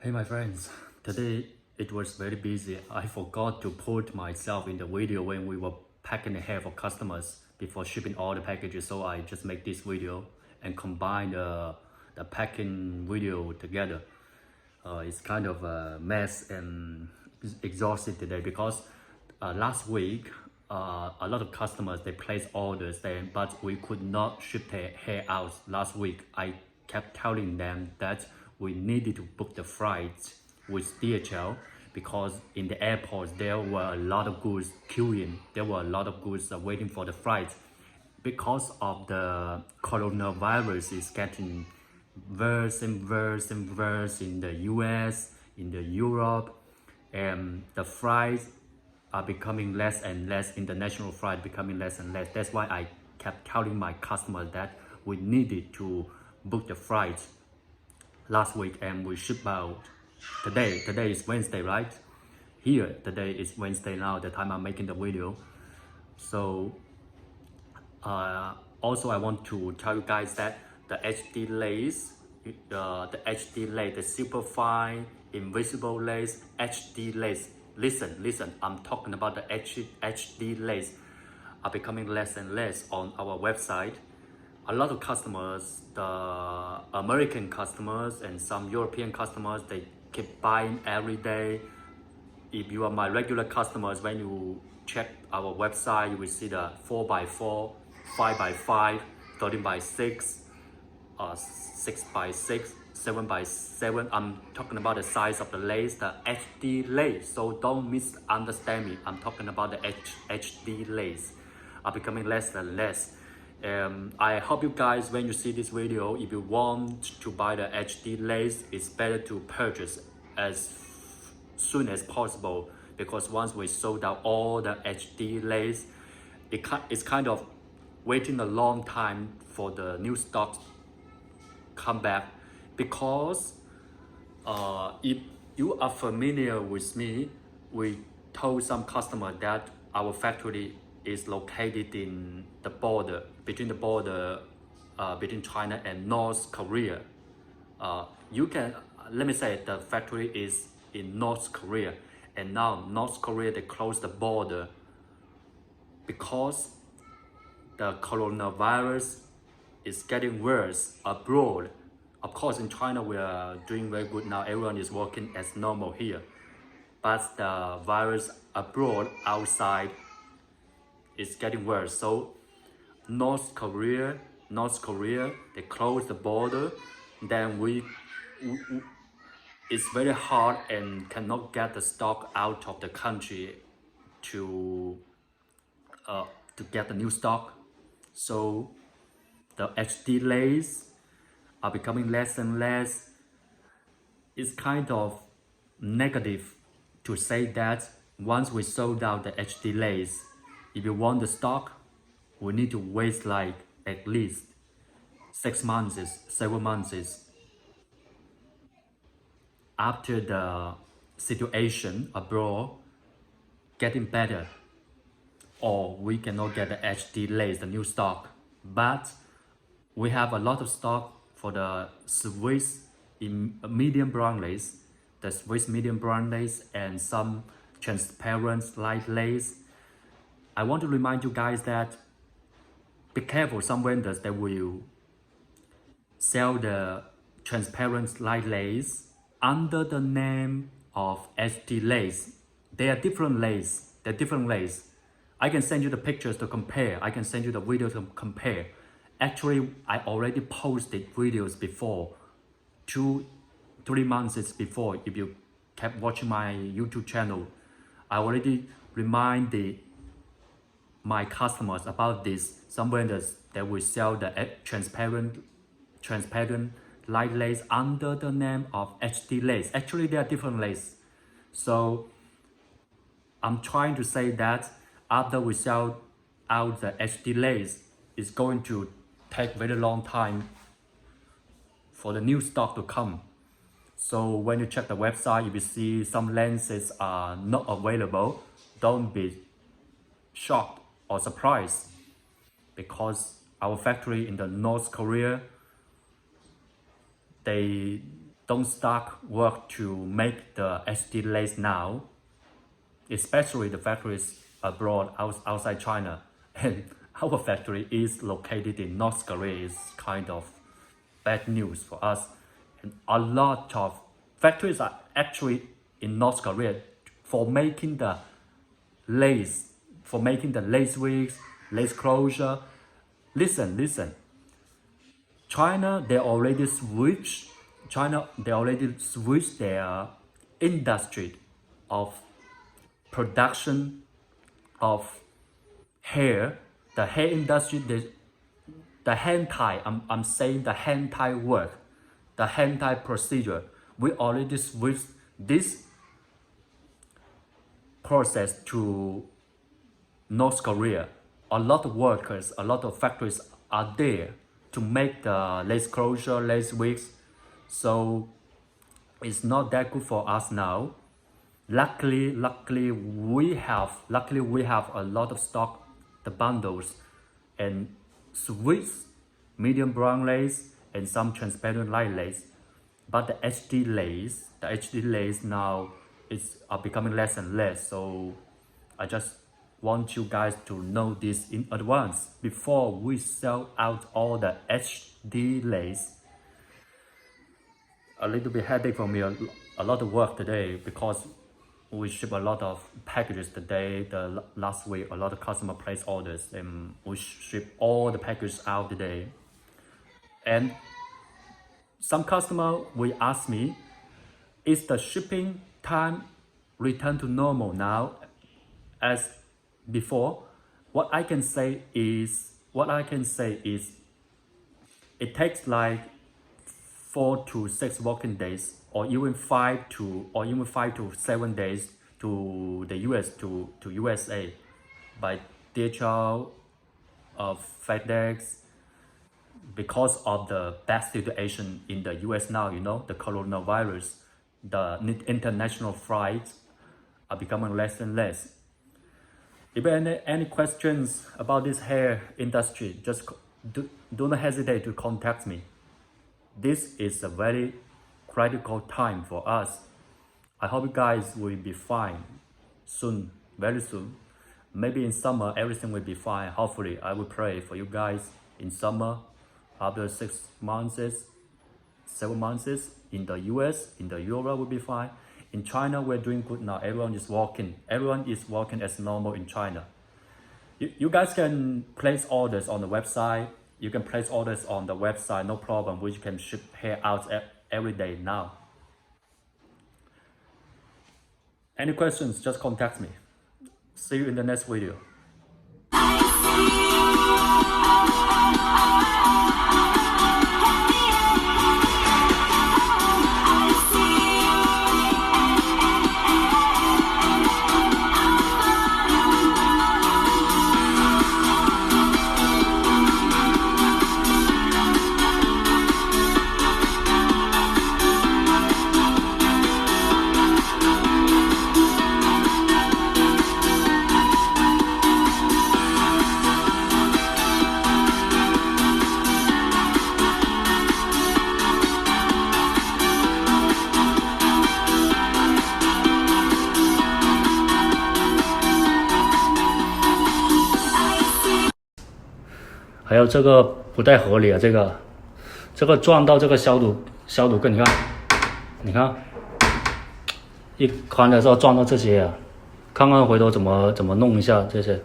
Hey my friends, today it was very busy. I forgot to put myself in the video when we were packing the hair for customers before shipping all the packages, so I just make this video and combine the packing video together. It's kind of a mess and exhausted today because last week a lot of customers they placed orders then, but we could not ship their hair out last week. I kept telling them that we needed to book the flights with DHL because in the airports there were a lot of goods queuing. There were a lot of goods waiting for the flight because of the coronavirus is getting worse and worse and worse in the US, in the Europe, and the flights are becoming less and less, international flight becoming less and less. That's why I kept telling my customers that we needed to book the flight last week and we ship out today. Today is Wednesday, right? Here, today is Wednesday now, the time I'm making the video. So also I want to tell you guys that the HD lace, the super fine, invisible lace, HD lace. Listen, I'm talking about the HD lace are becoming less and less on our website. A lot of customers, the American customers and some European customers, they keep buying every day. If you are my regular customers, when you check our website, you will see the 4x4, 5x5, 13x6, 6x6, 7x7. I'm talking about the size of the lace, the HD lace. So don't misunderstand me. I'm talking about the HD lace are becoming less and less. I hope you guys, when you see this video, if you want to buy the HD lace, it's better to purchase as soon as possible, because once we sold out all the HD lace, it's kind of waiting a long time for the new stocks come back. Because if you are familiar with me, we told some customer that our factory is located in the border between between China and North Korea. You can let me say the factory is in North Korea, and now North Korea they closed the border because the coronavirus is getting worse abroad. Of course, in China we are doing very good now. Everyone is working as normal here, but the virus abroad outside is getting worse. So North Korea, they close the border. Then it's very hard and cannot get the stock out of the country to get the new stock. So the HD lace are becoming less and less. It's kind of negative to say that once we sold out the HD lace, if you want the stock, we need to wait like at least 6 months, 7 months after the situation abroad getting better, or we cannot get the HD lace, the new stock. But we have a lot of stock for the Swiss medium brown lace, the Swiss medium brown lace, and some transparent light lace. I want to remind you guys that be careful, some vendors that will sell the transparent light lace under the name of HD lace. They are different lace. They're different lace. I can send you the pictures to compare. I can send you the video to compare. Actually, I already posted videos before, 2-3 months before. If you kept watching my YouTube channel, I already reminded my customers about this. Some vendors that will sell the transparent light lace under the name of HD lace. Actually, they are different lace. So I'm trying to say that after we sell out the HD lace, it's going to take very long time for the new stock to come. So when you check the website, if you see some lenses are not available, don't be shocked or surprised, because our factory in the North Korea, they don't start work to make the HD lace now, especially the factories abroad, outside China. And our factory is located in North Korea. Is kind of bad news for us. And a lot of factories are actually in North Korea for making the lace, lace wigs, lace closure. Listen. China, they already switched their industry of production of hair. The hair industry, the hand tie, I'm saying the hand tie work, the hand tie procedure. We already switched this process to North Korea. A lot of workers, a lot of factories are there to make the lace closure, lace wigs. So it's not that good for us now. Luckily we have a lot of stock, the bundles and Swiss medium brown lace and some transparent light lace. But the HD lace now are becoming less and less. So I just want you guys to know this in advance before we sell out all the HD lace. A little bit headache for me, a lot of work today because we ship a lot of packages today. The last week, a lot of customer placed orders and we ship all the packages out today. And some customer will ask me, is the shipping time returned to normal now as before? What I can say is it takes like 4 to 6 working days, or even 5 to 7 days to the US to USA by DHL, FedEx, because of the bad situation in the US now. You know, the coronavirus, the international flights are becoming less and less. If any questions about this hair industry, just do not hesitate to contact me. This is a very critical time for us. I hope you guys will be fine soon, very soon. Maybe in summer everything will be fine. Hopefully, I will pray for you guys in summer. After 6 months, 7 months in the US, in the Europe will be fine. In China, we're doing good now. Everyone is working as normal in China. You guys can place orders on the website. You can place orders on the website, no problem. We can ship hair out every day now. Any questions, just contact me. See you in the next video.还有这个不太合理啊，这个撞到这个消毒棍，你看，一关的时候撞到这些啊，看看回头怎么弄一下这些。